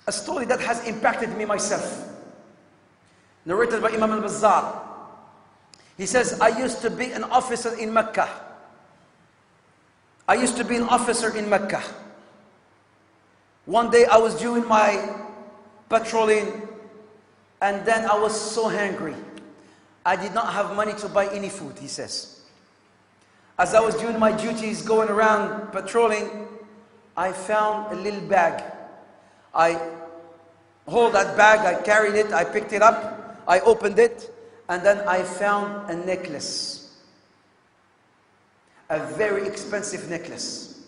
a story that has impacted me myself. Narrated by Imam al-Bazzar. He says, I used to be an officer in Mecca. I used to be an officer in Mecca. One day I was doing my patrolling, and then I was so hungry. I did not have money to buy any food, he says. As I was doing my duties, going around patrolling, I found a little bag. I hold that bag, I carried it, I picked it up, I opened it, and then I found a necklace. A very expensive necklace.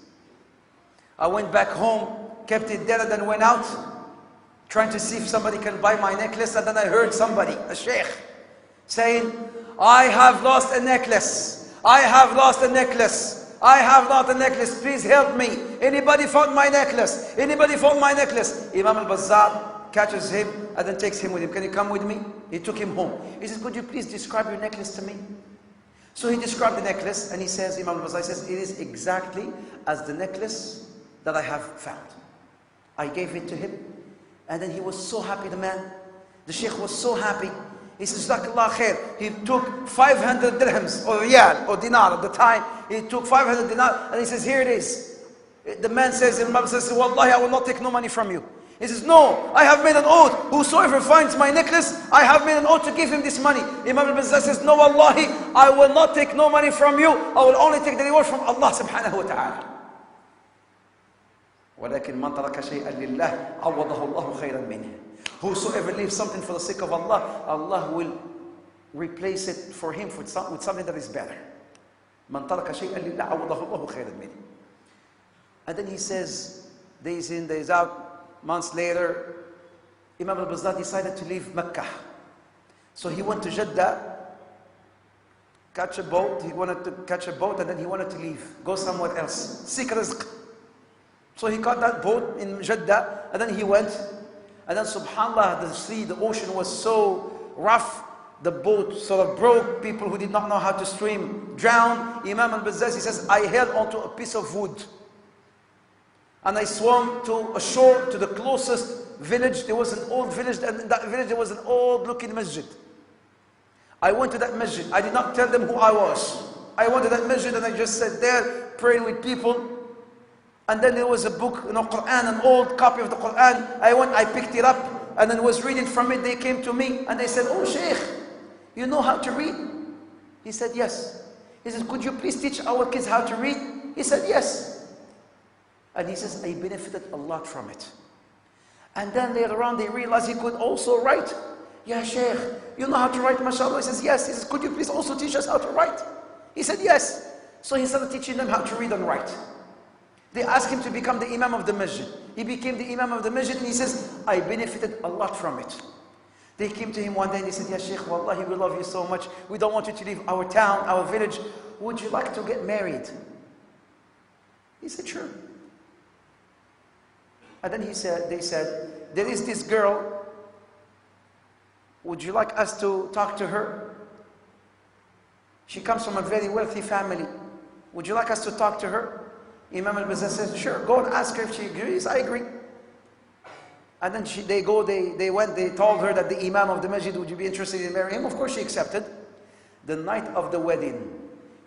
I went back home, kept it there, and then went out, trying to see if somebody can buy my necklace, and then I heard somebody, a sheikh, saying, I have lost a necklace. I have lost a necklace. I have lost a necklace. Please help me. Anybody found my necklace? Anybody found my necklace? Imam al-Bazzar catches him and then takes him with him. Can you come with me? He took him home. He says, could you please describe your necklace to me? So he described the necklace, and he says, Imam al-Bazzar says, it is exactly as the necklace that I have found. I gave it to him, and then he was so happy, the man. The sheikh was so happy. He says, Jazakallah khair. He took 500 dirhams, or riyal, or dinar at the time. He took 500 dinar, and he says, here it is. The man says, Imam says, Wallahi, I will not take no money from you. He says, no, I have made an oath. Whosoever finds my necklace, I have made an oath to give him this money. Imam al-Bazzar says, no, Wallahi, I will not take no money from you. I will only take the reward from Allah subhanahu wa ta'ala. ولكن من ترك شيئا لله عوضه الله خيرا منه. Whosoever leaves something for the sake of Allah, Allah will replace it for him with something that is better. من ترك شيئا لله عوضه الله خيرا منه. And then he says, days in, days out, months later, Imam al-Bazzar decided to leave Mecca. So he went to Jeddah, catch a boat. He wanted to catch a boat, and then he wanted to leave, go somewhere else, seek rizq. So he caught that boat in Jeddah, and then he went. And then subhanAllah, the sea, the ocean was so rough, the boat sort of broke. People who did not know how to swim drowned. Imam al-Bazzar, he says, I held onto a piece of wood, and I swam to a shore, to the closest village. There was an old village, and in that village there was an old looking masjid. I went to that masjid. I did not tell them who I was. I went to that masjid, and I just sat there praying with people. And then there was a book, Quran, an old copy of the Quran. I went, I picked it up, and then was reading from it. They came to me, and they said, oh Sheikh, you know how to read? He said, yes. He said, could you please teach our kids how to read? He said, yes. And he says, I benefited a lot from it. And then later on, they realized he could also write. Yeah, Sheikh, you know how to write, mashallah? He says, yes. He says, could you please also teach us how to write? He said, yes. So he started teaching them how to read and write. They asked him to become the Imam of the Masjid. He became the Imam of the Masjid, and he says, I benefited a lot from it. They came to him one day and they said, Ya Sheikh, Wallahi, we love you so much. We don't want you to leave our town, our village. Would you like to get married? He said, sure. And then they said, there is this girl. Would you like us to talk to her? She comes from a very wealthy family. Would you like us to talk to her? Imam al-Bazzar says, sure, go and ask her if she agrees. I agree. And then they went, they told her that the Imam of the Masjid, would you be interested in marrying him? Of course she accepted. The night of the wedding,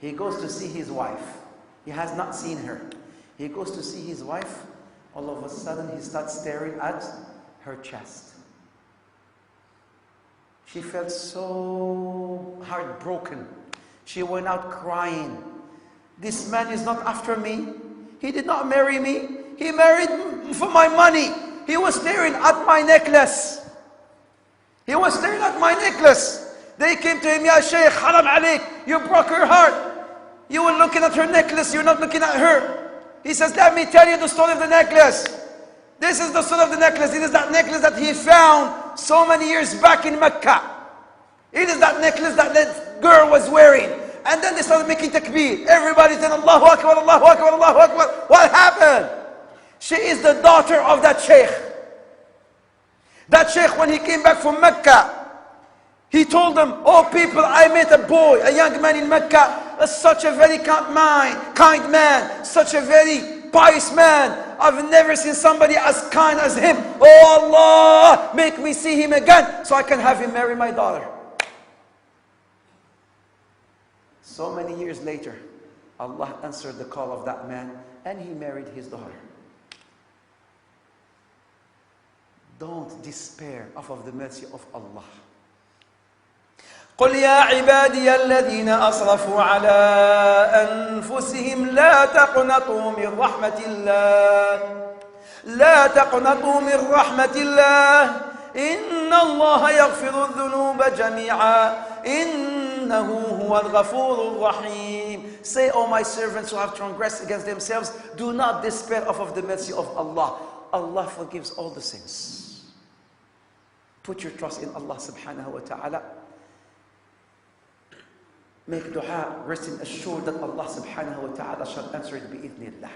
he goes to see his wife. He has not seen her. He goes to see his wife. All of a sudden, he starts staring at her chest. She felt so heartbroken. She went out crying. This man is not after me. He did not marry me. He married for my money. He was staring at my necklace. He was staring at my necklace. They came to him, Ya Shaykh, haram alayk. You broke her heart. You were looking at her necklace. You're not looking at her. He says, let me tell you the story of the necklace. This is the story of the necklace. It is that necklace that he found so many years back in Mecca. It is that necklace that that girl was wearing. And then they started making takbir. Everybody said, Allahu Akbar, Allahu Akbar, Allahu Akbar. What happened? She is the daughter of that sheikh. That sheikh, when he came back from Mecca, he told them, oh people, I met a boy, a young man in Mecca, such a very kind man, such a very pious man. I've never seen somebody as kind as him. Oh Allah, make me see him again so I can have him marry my daughter. So many years later, Allah answered the call of that man and he married his daughter. Don't despair of the mercy of Allah. قل يا عبادي الذين أسرفوا على أنفسهم لا تقنطوا من رحمة الله لا تقنطوا من رحمة الله إن الله يغفر الذنوب جميعا إنه هو الغفور الرحيم. Say, O my servants who have transgressed against themselves, do not despair of the mercy of Allah. Allah forgives all the sins. Put your trust in Allah subhanahu wa ta'ala. Make dua, resting assured that Allah subhanahu wa ta'ala shall answer it bi-idhnillah.